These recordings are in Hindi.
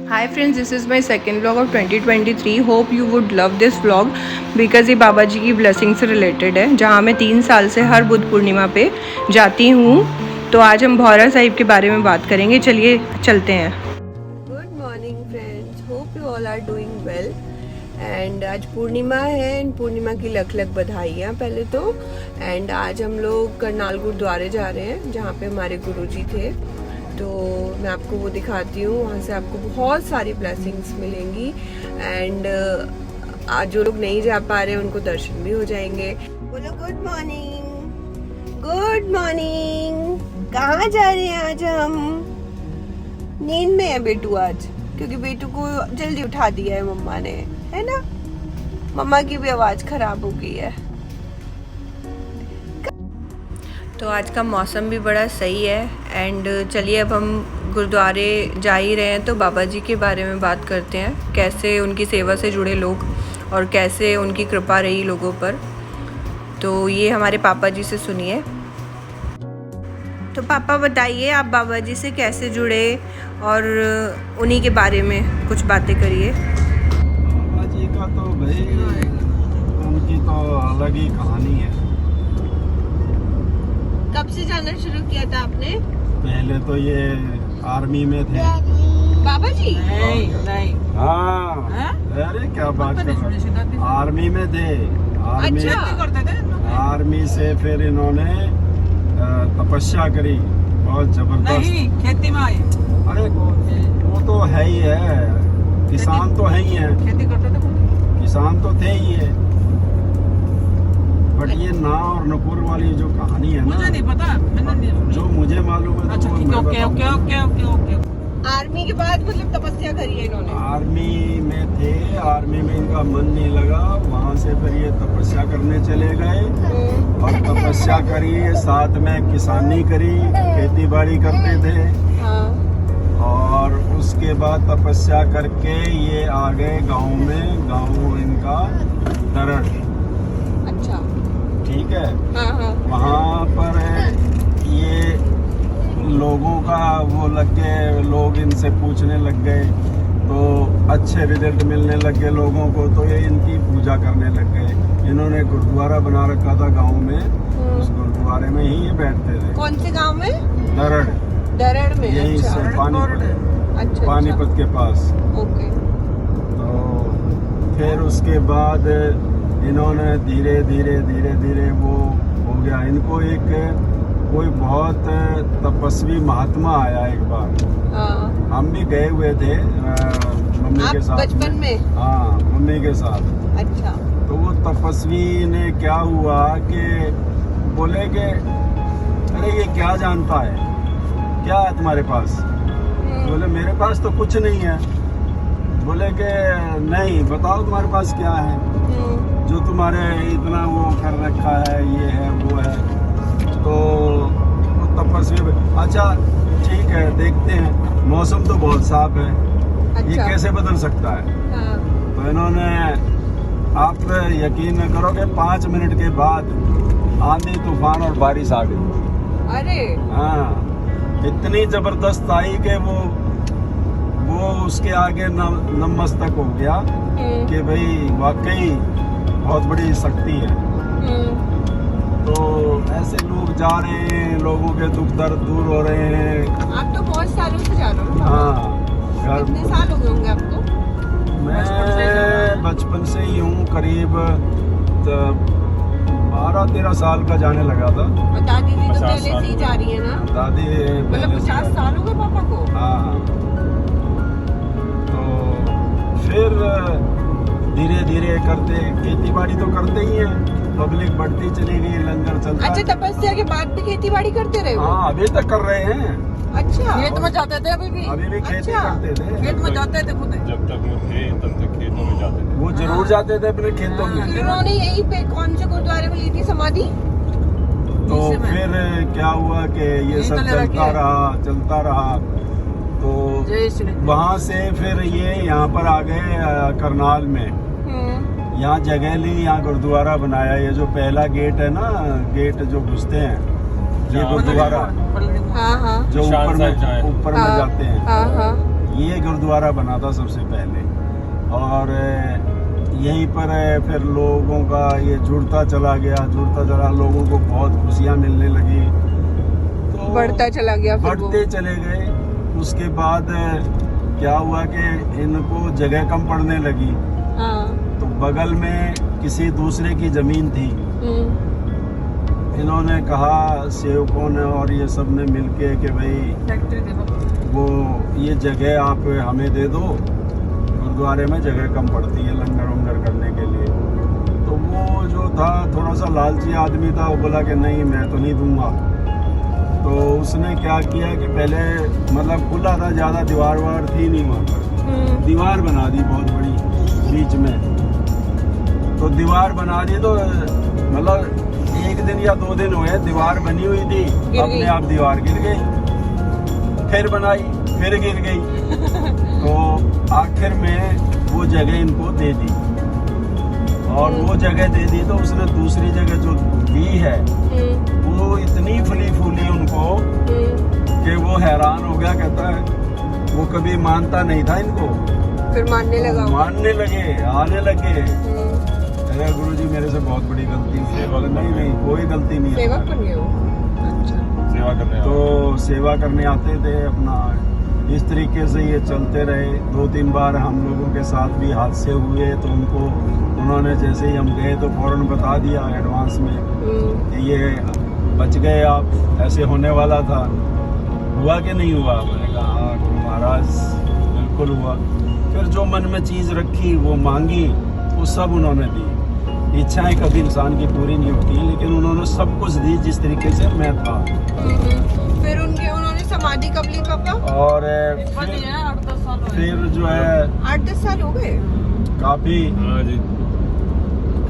Hi friends, this is my second vlog of 2023. Hope you would love this vlog because ये बाबा जी की ब्लेसिंग से रिलेटेड है, जहाँ मैं 3 साल से हर बुध पूर्णिमा पे जाती हूँ। तो आज हम भौरा साहिब के बारे में बात करेंगे। चलिए चलते हैं। Good morning friends, hope you all are doing well. And आज पूर्णिमा है एंड पूर्णिमा की लख लख बधाइयाँ पहले तो। एंड आज हम लोग करनाल गुरुद्वारे जा रहे हैं, जहाँ पे हमारे गुरुजी थे। तो मैं आपको वो दिखाती हूँ, वहाँ से आपको बहुत सारी ब्लेसिंग्स मिलेंगी। एंड आज जो लोग नहीं जा पा रहे हैं उनको दर्शन भी हो जाएंगे। बोलो गुड मॉर्निंग। Good morning. कहाँ जा रहे हैं आज हम? नींद में है बेटू आज, क्योंकि बेटू को जल्दी उठा दिया है मम्मा ने, है ना। मम्मा की भी आवाज खराब हो गई है। तो आज का मौसम भी बड़ा सही है। एंड चलिए अब हम गुरुद्वारे जा ही रहे हैं तो बाबा जी के बारे में बात करते हैं, कैसे उनकी सेवा से जुड़े लोग और कैसे उनकी कृपा रही लोगों पर। तो ये हमारे पापा जी से सुनिए। तो पापा बताइए, आप बाबा जी से कैसे जुड़े और उन्हीं के बारे में कुछ बातें करिए। बाबा जी का तो भाई उनकी तो अलग ही कहानी है। कब से जाना शुरू किया था आपने? पहले तो ये आर्मी में थे बाबा जी। नहीं। हाँ, अरे क्या बात कर रहे हैं। आर्मी में थे। आर्मी अच्छा। आर्मी से फिर इन्होंने तपस्या करी बहुत जबरदस्त। नहीं, खेती में आए। अरे वो तो है ही है, किसान तो है ही है, खेती करते थे। किसान तो थे ही है। बट ये ना और नकुर वाली जो कहानी है ना, मुझे नहीं पता, मैंने नहीं सुनी। जो मुझे मालूम है अच्छा तो ठीक है, मैं okay okay okay okay okay. Army के बाद मतलब तपस्या करी है इन्होंने? आर्मी में थे, आर्मी में इनका मन नहीं लगा, वहाँ से फिर ये तपस्या करने चले गए और तपस्या करी, साथ में किसानी करी, खेती बाड़ी करते थे। हाँ। और उसके बाद तपस्या करके ये आ गए गाँव में। गाँव इनका दरड़। अच्छा। ठीक है। हाँ हाँ। वहाँ पर ये लोगों का वो लग गए, लोग इनसे पूछने लग गए, तो अच्छे रिजल्ट मिलने लग गए लोगों को, तो ये इनकी पूजा करने लग गए। इन्होंने गुरुद्वारा बना रखा था गांव में, उस गुरुद्वारे में ही ये बैठते थे। कौन से गांव में? दरड़। दरड़ में? यही अच्छा। से पानीपत। अच्छा। पानीपत के पास। ओके। तो फिर उसके बाद इन्होंने धीरे धीरे धीरे धीरे वो हो गया। इनको एक कोई बहुत तपस्वी महात्मा आया एक बार। हाँ। हम भी गए हुए थे मम्मी के साथ। बचपन में? हाँ, मम्मी के साथ। अच्छा। तो वो तपस्वी ने क्या हुआ कि बोले कि अरे ये क्या जानता है, क्या है तुम्हारे पास? बोले मेरे पास तो कुछ नहीं है। बोले कि नहीं, बताओ तुम्हारे पास क्या है जो तुम्हारे इतना वो कर रखा है, ये है वो है। तो वो तपस्वी, अच्छा ठीक है देखते हैं, मौसम तो बहुत साफ है। अच्छा। ये कैसे बदल सकता है? हाँ। तो इन्होंने, आप यकीन न करोगे, 5 मिनट के बाद आंधी तूफान और बारिश आ गई। अरे हाँ, इतनी जबरदस्त आई कि वो उसके आगे नतमस्तक हो गया कि भाई वाकई बहुत बड़ी शक्ति है। तो ऐसे लोग जा रहे हैं, लोगों के दुख दर्द दूर हो रहे हैं। आप तो बहुत सालों से जा रहे हो। हाँ। कितने साल हो गए होंगे आपको? मैं बचपन से ही हूँ, करीब 12-13 साल का जाने लगा था। और दादी जी तो पहले से ही जा रही है ना? दादी मतलब 50 साल हो गए पापा को? हाँ। तो फिर धीरे धीरे करते, खेती बाड़ी तो करते ही हैं, पब्लिक बढ़ती चली गई, लंगर चलता। अच्छा, तपस्या के बाद भी खेती बाड़ी करते रहे? हाँ, अभी तक कर रहे हैं। अच्छा। खेत में जाते थे अभी भी खेती अच्छा। करते थे। खेत में जाते थे खुद। जब तक वो थे तब तक खेतों में जाते थे। वो जरूर जाते थे अपने खेतों में। फिर उन्होंने यहीं पे कौन से गुरुद्वारे में ली थी समाधि? तो फिर क्या हुआ कि ये सब चलता रहा। तो वहाँ से फिर ये यहाँ पर आ गए करनाल में। यहाँ जगह ली, यहाँ गुरुद्वारा बनाया। ये जो पहला गेट है ना, गेट जो घुसते हैं, ये गुरुद्वारा हाँ हाँ जो ऊपर में जाते हैं। ये गुरुद्वारा बना था सबसे पहले, और यहीं पर फिर लोगों का ये जुड़ता चला, लोगों को बहुत खुशियाँ मिलने लगी, तो बढ़ता चला गया, फिर वो बढ़ते चले गए। उसके बाद क्या हुआ कि इनको जगह कम पड़ने लगी, हाँ। तो बगल में किसी दूसरे की ज़मीन थी। इन्होंने कहा, सेवकों ने और ये सब ने मिलके कि भाई फैक्ट्री देखो वो ये जगह आप हमें दे दो, गुरुद्वारे में जगह कम पड़ती है लंगर वंगर करने के लिए। तो वो जो था थोड़ा सा लालची आदमी था, वो बोला कि नहीं मैं तो नहीं दूंगा। तो उसने क्या किया कि पहले मतलब खुला था, ज़्यादा दीवार वार थी नहीं वहाँ पर, दीवार बना दी बहुत बड़ी बीच में। तो दीवार बना दी तो मतलब 1 दिन या 2 दिन हुए, दीवार बनी हुई थी, अपने आप दीवार गिर गई, फिर बनाई फिर गिर गई। तो आखिर में वो जगह इनको दे दी, और वो जगह दे दी तो उसने दूसरी जगह जो दी है वो इतनी फली फूली उनको कि वो हैरान हो गया। कहता है वो कभी मानता नहीं था इनको, फिर मानने लगा, मानने लगे, आने लगे। अरे गुरुजी मेरे से बहुत बड़ी गलती हुई है। बोले नहीं कोई गलती नहीं है। सेवक बन गए हो? अच्छा। सेवा करने तो सेवा करने आते थे अपना, इस तरीके से ये चलते रहे। 2-3 बार हम लोगों के साथ भी हादसे हुए, तो उनको उन्होंने जैसे ही हम गए तो फौरन बता दिया एडवांस में कि ये बच गए आप, ऐसे होने वाला था। हुआ कि नहीं हुआ? मैंने कहा हाँ गुरु महाराज बिल्कुल हुआ। फिर जो मन में चीज़ रखी वो मांगी, वो सब उन्होंने दी। इच्छाएं कभी इंसान की पूरी नहीं होती, लेकिन उन्होंने सब कुछ दी जिस तरीके से मैं था। फिर उन्होंने समाधि कब ली पापा? और बनी है 8-10 साल हुए। फिर जो है 8-10 साल हो गए।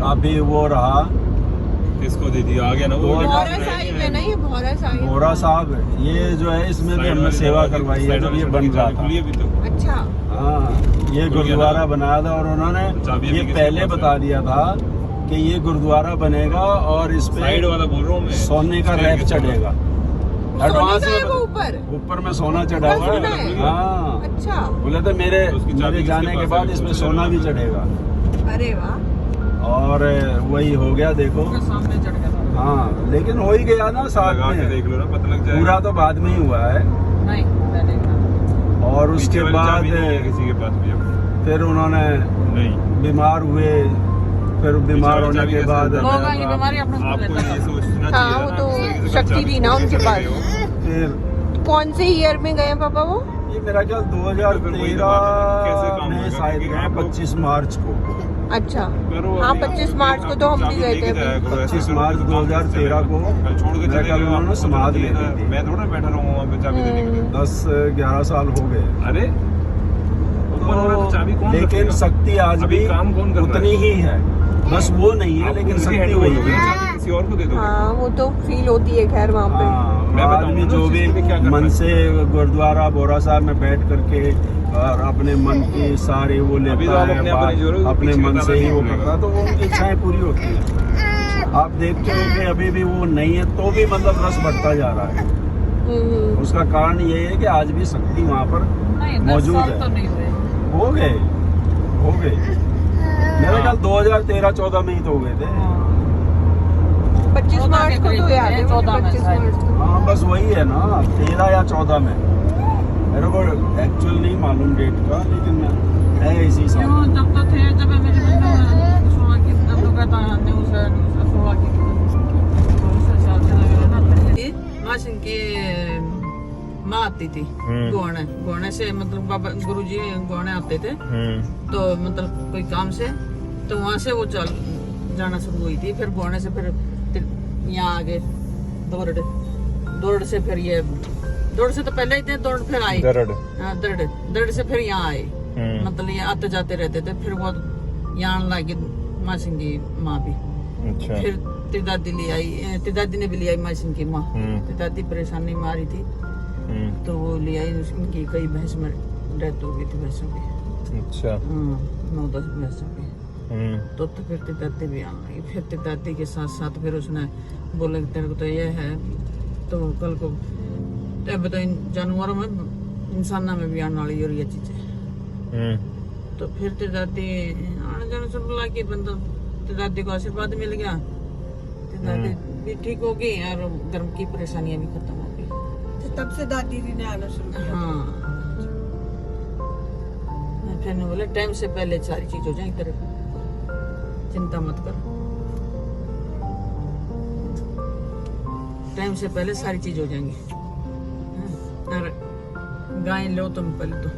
काफी वो रहा। किसको दे दिया? आ गया ना वो। भौरा साहिब है ना ये? भौरा साहिब, बोरा साहब ये जो है, इसमें भी हमने सेवा करवाई है जब ये बन रहा था। भी तो अच्छा। हाँ, ये गुरुद्वारा बनाया था, और उन्होंने ये पहले बता दिया था कि ये गुरुद्वारा बनेगा और इस पे साइड वाला बोल रहा हूँ मैं, सोने का रैक चढ़ेगा। एडवांस सोने का है वो में ऊपर में सोना चढ़ा हुआ सोना है। है? हाँ, अच्छा। बोले थे मेरे उसकी चाबी जाने किसके के पास बाद है? इसमें सोना भी चढ़ेगा। अरे वाह। और वही हो गया देखो। उसके सामने चढ़ गया था। हाँ, लेकिन हो ही गया ना साथ लगा के में। देख लो ना, पता लग जाएगा। पूरा तो बाद में ही हुआ है। नहीं मैंने कहा। और पीछे उसके वाली बाद चाबी नहीं है किसी के पास भी अब। फिर उन्होंने नहीं, बीमार हुए। फिर बीमार होने के बाद होगा ये बीमारी अपने को आपको रहता ये है। सोचना हाँ, चाहिए वो ना, तो इस तरीके से शक्ति चाबी थी ना खोल के उनके चले पास। गए हो। फिर कौन से ईयर में गए पापा वो? ये मेरा ख्याल फिर वही बात है, कैसे 2013 काम में होगा? शायद क्योंकि गए, आपको- 25 मार्च को। अच्छा। करो हाँ, अभी, 25 मार्च को तो हम भी गए थे अभी। 25 मार्च 2013 को कल छोड़ के मेरा चले ख्याल गए, उन्होंने आपको समाधि चाहिए ले था। ली थी। मैं थोड़ा बैठा रहूंगा वहाँ पे चाबी देने के लिए। 10-11 साल हो गए। अरे ऊपर वाला तो चाबी कौन लेकिन रखेगा? शक्ति आज अभी भी काम कौन कर रहा है? उतनी ही है, बस वो नहीं है, आप लेकिन उनके शक्ति hand वही over हो गया, है। चाबी किसी और को दे दोगे। हाँ, वो तो फील होती है खैर वहाँ पे। मैं हाँ, बताऊंगा आदमी ना जो उस भी चीज़ पे क्या करना मन है। से गुरुद्वारा बोरा साहब में बैठ करके और अपने मन की सारी वो अभी तो लेता आप है, अपने आप नहीं जो रहे हो, अपने पीछे मन बताना से ही नहीं वो भूलेगा। करता है, तो वो उनकी इच्छाएं पूरी होती है। आप देखते हो कि अभी भी वो नहीं है, तो भी मतलब रस बढ़ता जा रहा है। उसका कारण ये है कि आज भी शक्ति वहाँ पर नहीं 10 मौजूद साल है। तो नहीं हुए। हो गए मेरे ख्याल 2013-14 में ही तो हो गए थे। 25 मार्च को तो याद है, 14 में 25 शायद। मार्च को। हाँ, बस वही है ना, 13 या 14 में। मेरे को एक्चुअल नहीं मालूम डेट का, लेकिन है इसी साल। क्यों जब तो थे, जब मेरे बंदे 16 की तब लोग कहता है न्यूज़ 16 की तो उस हिसाब से लग रहा ना। फिर मासिन की माँ आती थी गोने से, मतलब बाबा गुरुजी गोने आते थे, तो मतलब कोई काम से, तो वहाँ से वो चल जाना शुरू हुई थी। फिर गोने से फिर यहाँ आगे दौड़ से फिर ये दौड़ से तो पहले ही थे, दौड़ फिर आई। हाँ, दर्द से फिर यहाँ आए। मतलब ये आते जाते रहते थे। फिर वो यहाँ लागी माँ सिंह की माँ भी। अच्छा। फिर तिदादी ले आई, तिदादी ने भी ले आई माँ सिंह की माँ। तिदादी परेशानी में आ रही थी, तो वो ले आई। उनकी कई भैंस में डेथ हो गई थी, भैंसों की। अच्छा। 9-10 भैंसों की। तो फिर तिदादी भी आने लगी। फिर तिदादी के साथ साथ फिर उसने बोला कि तेरे को तो ये है, तो कल को अब तो इन जानवरों में इंसाना में भी आने वाली और ये चीजें। तो फिर ते दादी आने जाने सब लगी बंदा, ते दादी को आशीर्वाद मिल गया, ते दादी भी ठीक हो गई और गर्म की परेशानियां भी खत्म हो गई। तो तब से दादी जी ने आना शुरू किया। हाँ, फिर ने बोले टाइम से पहले सारी चीज हो जाएगी, तेरे चिंता मत कर, टाइम से पहले सारी चीज हो जाएंगी। और गाय लो तुम पहले, तो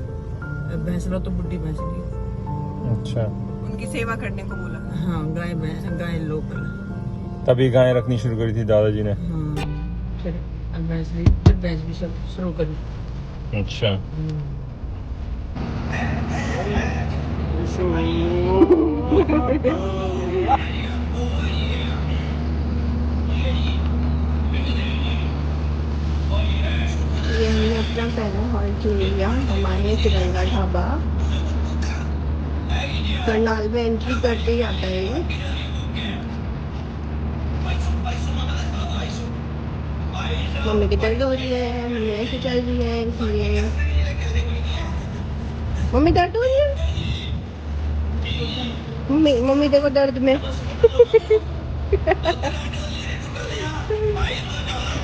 भैंस लो तो बुढ़ी भैंस ली। अच्छा, उनकी सेवा करने को बोला। हाँ, गाय लो पहले। तभी गाय रखनी शुरू करी थी दादाजी ने। हाँ, फिर भैंस ली, फिर भैंस भी सब शुरू करी। अच्छा, ये हमने अपना पहला हॉल चुन लिया, हमारे तिरंगा ढाबा करनाल में एंट्री करते ही आता है ये। मम्मी की दर्द हो रही है, मम्मी ऐसे चल रही है इसलिए। मम्मी दर्द हो रही है, मम्मी देखो दर्द में।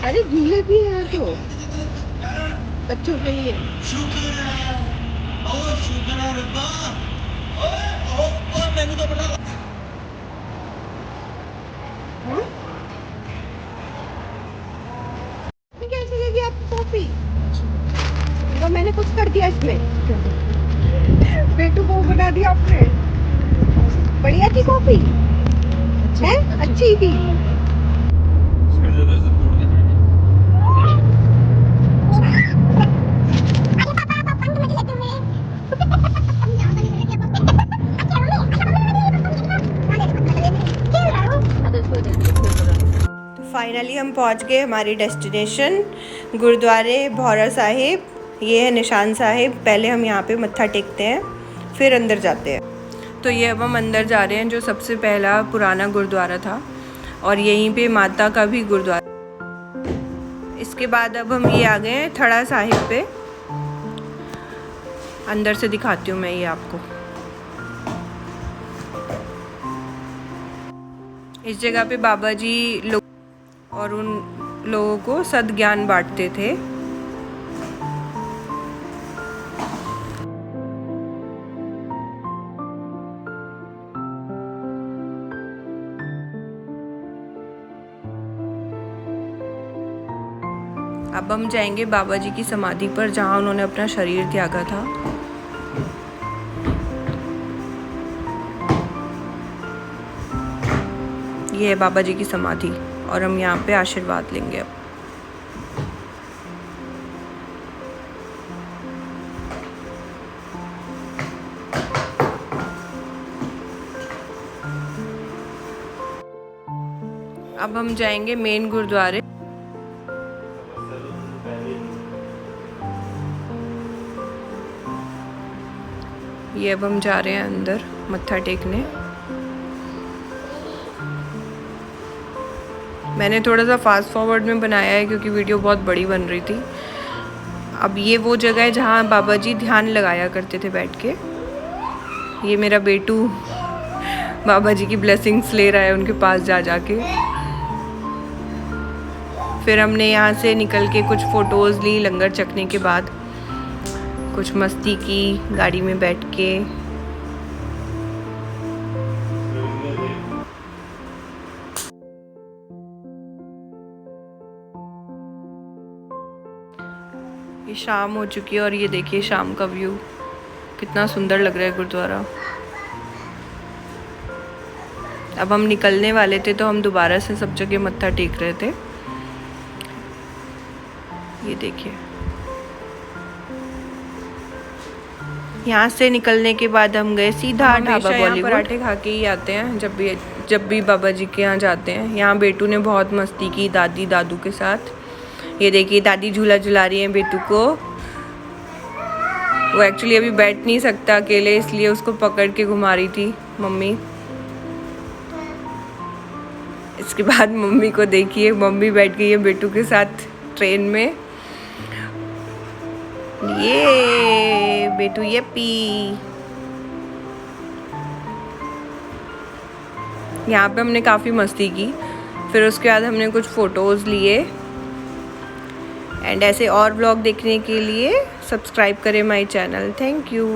अरे झूले भी है तो बच्चों के लिए। कैसे लगी आपको कॉफी? तो मैंने कुछ कर दिया इसमें, बेटू को बना दिया आपने। बढ़िया थी कॉफी, है अच्छी थी। फाइनली हम पहुंच गए हमारी डेस्टिनेशन गुरुद्वारे भौरा साहिब। ये है निशान साहिब। पहले हम यहाँ पे मत्था टेकते हैं, फिर अंदर जाते हैं। तो ये अब हम अंदर जा रहे हैं, जो सबसे पहला पुराना गुरुद्वारा था, और यहीं पे माता का भी गुरुद्वारा। इसके बाद अब हम ये आ गए हैं थड़ा साहिब पे। अंदर से दिखाती हूँ मैं ये आपको। इस जगह पे बाबा जी लोग और उन लोगों को सद्ज्ञान बांटते थे। अब हम जाएंगे बाबा जी की समाधि पर, जहाँ उन्होंने अपना शरीर त्यागा था। ये है बाबा जी की समाधि, और हम यहाँ पे आशीर्वाद लेंगे अब। अब हम जाएंगे मेन गुरुद्वारे। ये अब हम जा रहे हैं अंदर मत्था टेकने। मैंने थोड़ा सा फास्ट फॉरवर्ड में बनाया है क्योंकि वीडियो बहुत बड़ी बन रही थी। अब ये वो जगह है जहाँ बाबा जी ध्यान लगाया करते थे बैठ के। ये मेरा बेटू बाबा जी की ब्लेसिंग्स ले रहा है उनके पास जा के। फिर हमने यहाँ से निकल के कुछ फ़ोटोज़ ली लंगर चखने के बाद, कुछ मस्ती की गाड़ी में बैठ के। ये शाम हो चुकी है और ये देखिए शाम का व्यू कितना सुंदर लग रहा है गुरुद्वारा। अब हम निकलने वाले थे तो हम दोबारा से सब जगह मत्था टेक रहे थे। ये देखिए, यहाँ से निकलने के बाद हम गए सीधा ढाबा बॉलीवुड। पराठे खा के ही आते हैं जब भी बाबा जी के यहाँ जाते हैं। यहाँ बेटू ने बहुत मस्ती की दादी दादू के साथ। ये देखिए दादी झूला झुला रही है बेटू को। वो एक्चुअली अभी बैठ नहीं सकता अकेले, इसलिए उसको पकड़ के घुमा रही थी मम्मी। इसके बाद मम्मी को देखिए, मम्मी बैठ गई है बेटू के साथ ट्रेन में। ये बेटू ये पी। यहाँ पे हमने काफ़ी मस्ती की, फिर उसके बाद हमने कुछ फ़ोटोज़ लिए। एंड ऐसे और व्लॉग देखने के लिए सब्सक्राइब करें माय चैनल। Thank you.